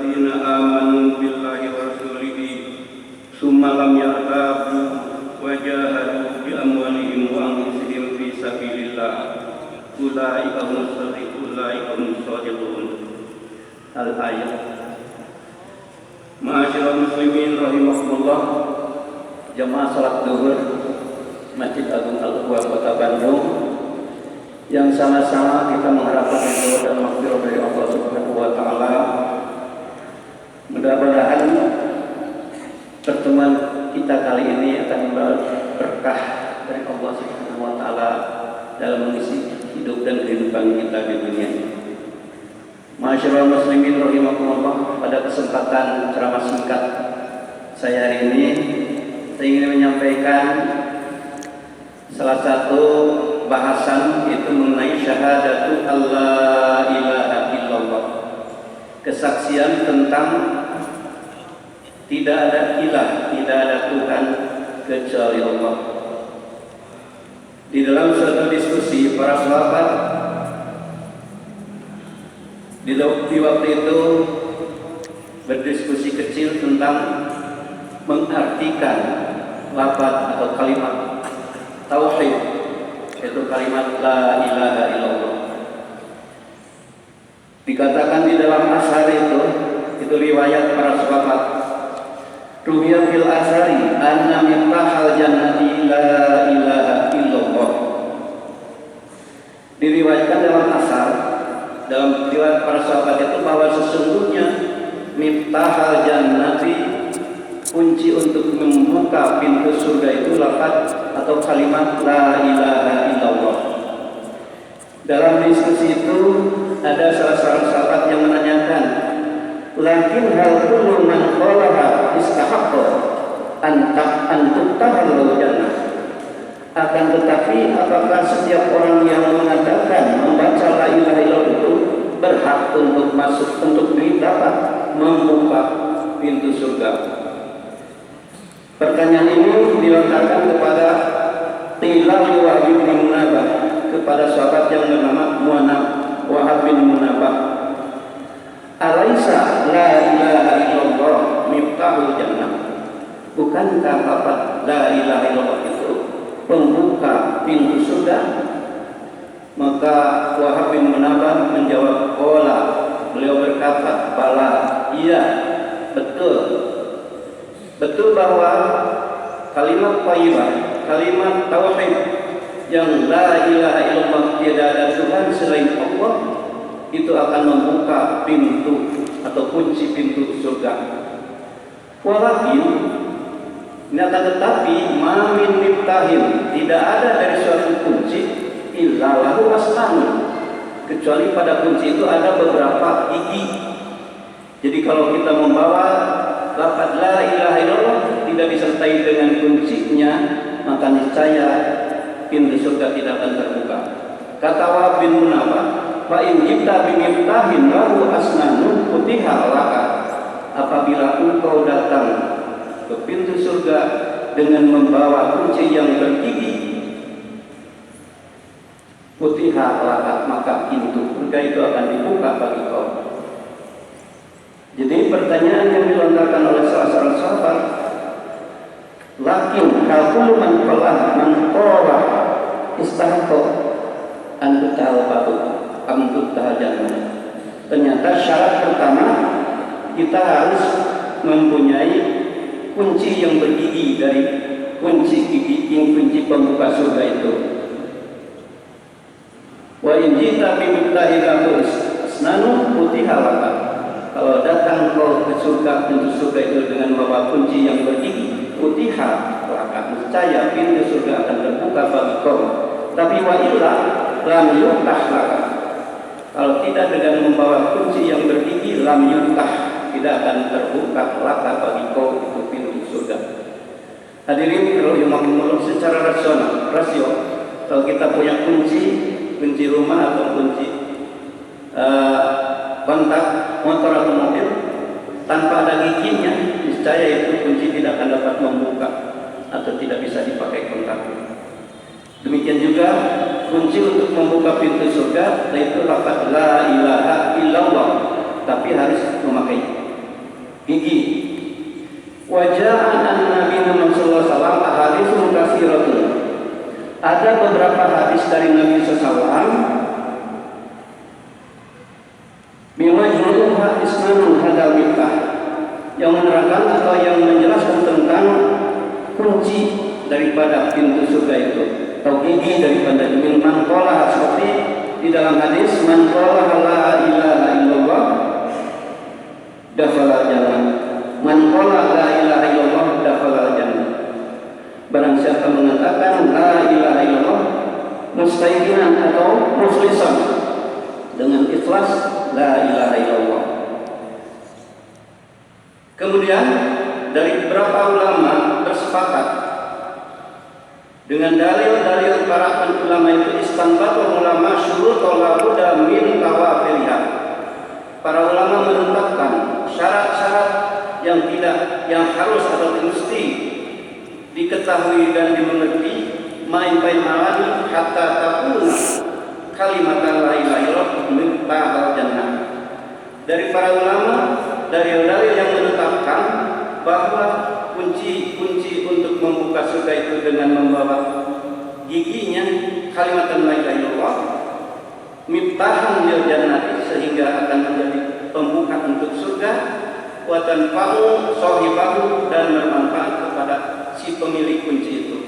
alladzina amanu billahi wa rasulihi summa lam yartabu wa jahadu bi amwalihim wa anfusihim fi sabilillah ulaika humus shadiqun. Al-ayat. Ma'asyiral muslimin rahimakumullah, jamaah salat zuhur Masjid Agung Al-Quwa Kota Bandung, yang sama-sama kita mengharapkan ridho dan maghfirah dari Allah Subhanahu wa taala. Mudah-mudahan pertemuan kita kali ini akan membawa berkah dari Allah Subhanahu wa taala dalam mengisi hidup dan kehidupan kita di dunia. Ma'asyiral muslimin rahimakumullah, pada kesempatan ceramah singkat saya hari ini, saya ingin menyampaikan salah satu bahasan, yaitu mengenai syahadatu alla ilaha illallah, kesaksian tentang tidak ada ilah, tidak ada Tuhan kecuali Allah. Di dalam suatu diskusi para sahabat di waktu itu berdiskusi kecil tentang mengartikan lafaz atau kalimat tauhid, yaitu kalimat la ilaha illallah. Dikatakan di dalam ashar itu riwayat para sahabat, ruwiya fil ashari anna miftahal jannati la ilaha illallah. Diriwayatkan dalam ashar, dalam riwayat para sahabat itu, bahwa sesungguhnya miftahal jannati, kunci untuk membuka pintu surga itu lafaz atau kalimat la ilaha illallah. Dalam diskusi itu ada salah seorang sahabat yang menanyakan, lakin hal kullu man qalaha istahaqqa an tuftahal jannah. Akan tetapi apakah setiap orang yang mengatakan membaca la ilaha illallah itu berhak untuk masuk, untuk dapat membuka pintu surga? Pertanyaan ini dilontarkan kepada Tilal Wahab bin Munabah, kepada sahabat yang bernama Wahab bin Munabah. Alaisa la ilaha illallah miftahul jannah? Bukankah lafaz la ilaha illallah itu pembuka pintu surga? Maka Wahab bin Munabah menjawab, qala, beliau berkata, bala, iya, betul bahwa kalimat thayyibah, kalimat tauhid yang la ilaha illallah, tidak ada Tuhan selain Allah, itu akan membuka pintu atau kunci pintu surga. Walakin, nyata tetapi, ma min miftahin, tidak ada dari suatu kunci illa lahu asnun, kecuali pada kunci itu ada beberapa gigi. Jadi kalau kita membawa lafaz la ilaha illallah tidak disertai dengan kuncinya, maka niscaya pintu surga tidak akan terbuka. Kata Wahab bin Munabah, fa in jibta bi miftahin lahu asnanun futiha laka. Apabila engkau datang ke pintu surga dengan membawa kunci yang bergigi, futiha laka, maka pintu surga itu akan dibuka bagi kau. Jadi pertanyaan yang dilontarkan oleh salah seorang sahabat, lakin kalau man qala istahaqqa an tutahal batu am tutahal jannah. Ternyata syarat pertama, kita harus mempunyai kunci yang bergigi, dari kunci gigi, kunci pembuka surga itu. Wa in jita bi miftahi asnanu futiha laka. Kalau datang kau ke surga, pintu surga itu dengan membawa kunci yang bergigi, futiha laka, niscaya pintu surga akan terbuka bagi kau. Tapi wa illa lam yuftah laka. Kalau tidak dengan membawa kunci yang bergigi, lam yuftah, tidak akan terbuka laka bagi kau itu pintu surga. Hadirin rahimakumullah, secara rasio, kalau kita punya kunci rumah atau kunci kontak motor atau mobil, tanpa ada giginya, niscaya itu kunci tidak akan dapat membuka atau tidak bisa dipakai kontaknya. Demikian juga kunci untuk membuka pintu surga, yaitu lafaz la ilaha illallah, tapi harus memakainya. gigi. Wajah Nabi Muhammad SAW ahaditsun katsiratun. Ada beberapa hadis dari Nabi SAW bimajmu'uha isnanun hadal miftah, yang menerangkan atau yang menjelaskan tentang kunci daripada pintu surga itu, atau gigi daripada min man qala, seperti di dalam hadis man qala la ilaha illallah dakhala jannah, man qala la ilaha illallah dakhala jannah. Barang siapa mengatakan la ilaha illallah mustaiqinan atau mukhlishan, dengan ikhlas la ilaha illallah. Kemudian dari beberapa ulama bersepakat dengan dalil-dalil para ulama itu, istanbatul ulama syurutul labuda min tawafiriha. Para ulama menetapkan syarat-syarat yang harus atau mesti diketahui dan dimengerti, ma'in ma'ani hatta takuna kalimatan la ilaha illallah miftahul jannah. Dari para ulama, dalil-dalil yang menetapkan bahwa kunci untuk membuka surga itu dengan membawa giginya kalimatan la ilaha illallah miftahul jannah, sehingga akan menjadi pembuka untuk surga, wa tanfa'u sahibahu, dan bermanfaat kepada si pemilik kunci itu.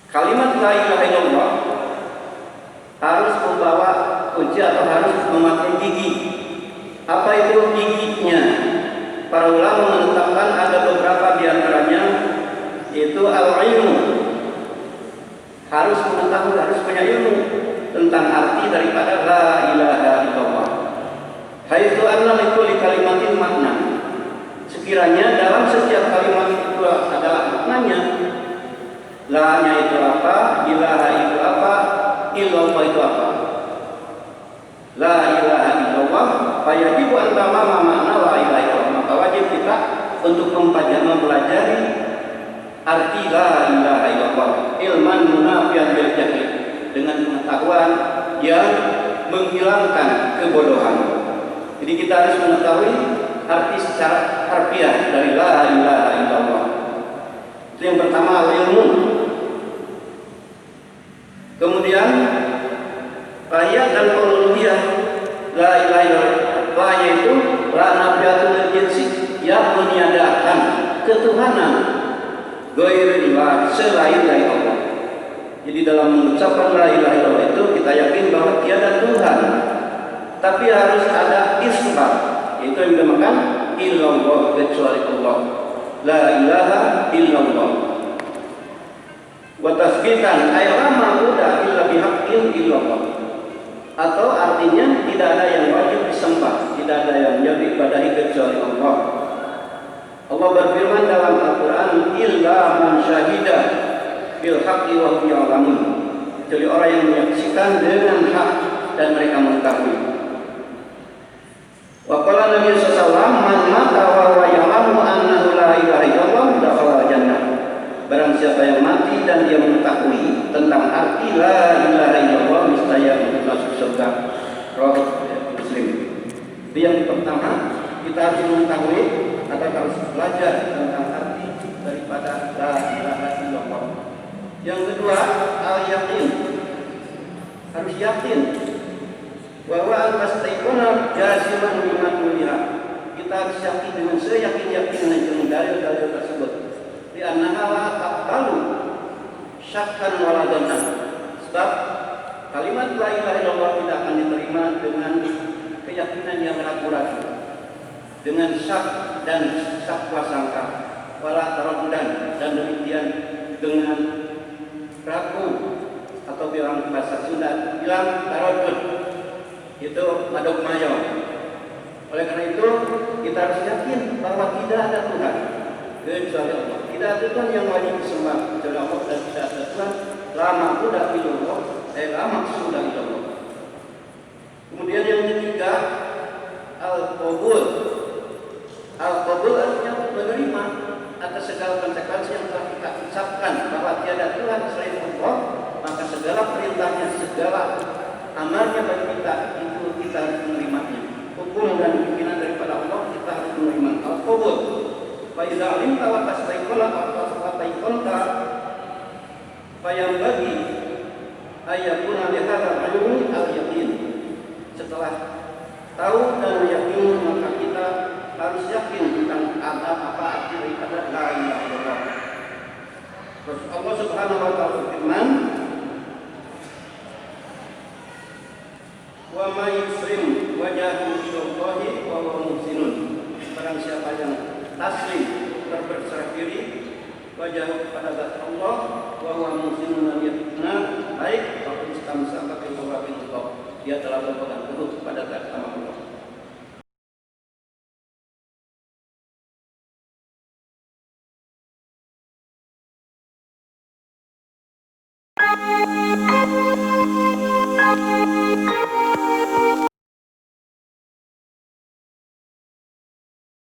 Kalimat la ilaha illallah harus membawa kunci atau harus memakai gigi. Apa itu giginya? Para ulama menetapkan ada beberapa di antaranya, yaitu al-ilmu. Harus mengetahui, harus punya ilmu tentang arti daripada la ilaha illallah. Haitsu anna likulli kalimatin makna. Sekiranya dalam setiap kalimat itu ada maknanya. La-nya itu apa? Ilaha itu apa? Illallah itu apa? La ilaha illallah fayajibu an tamama makna la ilaha illallah. Maka wajib kita untuk mempelajari arti la ilaha illallah ilman munafiyan bil jahil, dengan pengetahuan yang menghilangkan kebodohan. Jadi kita harus mengetahui arti secara harfiah dari la ilaha illallah. Itu yang pertama, ilmu. Kemudian ayat dan uluhiyah la ilaha illallah, yaitu la nafiatul jinsi, yang meniadakan ketuhanan ghairillah, selain dari Allah. Jadi dalam mengucapkan la ilaha illallah itu kita yakin bahwa tiada Tuhan, tapi harus ada isbat, yaitu yang dinamakan illallah, kecuali Allah. La ilaha illallah. Wa tasbitan ay la ma'budu illa bihaqqin illallah. Atau artinya tidak ada yang wajib disembah, tidak ada yang wajib diibadahi kecuali Allah. Allah berfirman dalam Al-Quran, illa man syahida bil haqqi wa hum ya'lamun, kecuali orang yang menyaksikan dengan hak dan mereka mengetahui. Wa qala Nabi sallallahu alaihi wasallam, man mata wa huwa ya'lamu annahu la ilaha illallah dakhala jannah. Barang siapa yang mati dan dia mengetahui tentang arti la ilaha illallah, niscaya masuk surga. Rawi Muslim. Itu yang pertama, kita harus mengetahui atau harus belajar tentang arti daripada la ilaha illallah. Yang kedua, al-yaqin. Harus yakin bahwa al-mastaiquna jaziman bima tuliha. Kita harus yakin dengan seyakin-yakinan dengan dalil-dalil tersebut. Di annaha la taqbalu syakkan wala dhanna. Sebab kalimat la ilaha illallah tidak akan diterima dengan keyakinan yang ragu-ragu, dengan syak dan syak prasangka, wala taraddudan, dan demikian dengan ragu, atau bilang bahasa Sunda bilang taraddud, itu madok mayo. Oleh karena itu kita harus yakin bahwa tidak ada Tuhan kecuali Allah. Tidak ada Tuhan yang wajib disembah kecuali Allah, dan tidak ada Tuhan la ma'budu illallah, la maqsuda illallah. Kemudian yang ketiga, al-qabul. Al-qabul artinya menerima atas segala konsekuensi yang telah kita ucapkan bahwa tiada Tuhan selain Allah, maka segala perintahnya, segala amarnya bagi kita itu kita harus menerimanya. Hukum dan pimpinan daripada Allah penuh iman. Al-qabul. Fa idza alimta wa tastayqana wa tastayqanta fayambagi ayakuna lihada al-ilmi al-yaqin. Setelah tahu dan meyakini, maka kita harus yakin tentang apa arti daripada la ilaha illallah. Terus Allah Subhanahu wa taala berfirman, wa may yusrim wajhahu ilallahi wa huwa muhsinun. Barang siapa yang taslim, berserah diri wajah kepada zat Allah, wa huwa muhsinun, baik atau istamsa pakai Allah, dia telah berpegang teguh kepada zat Allah.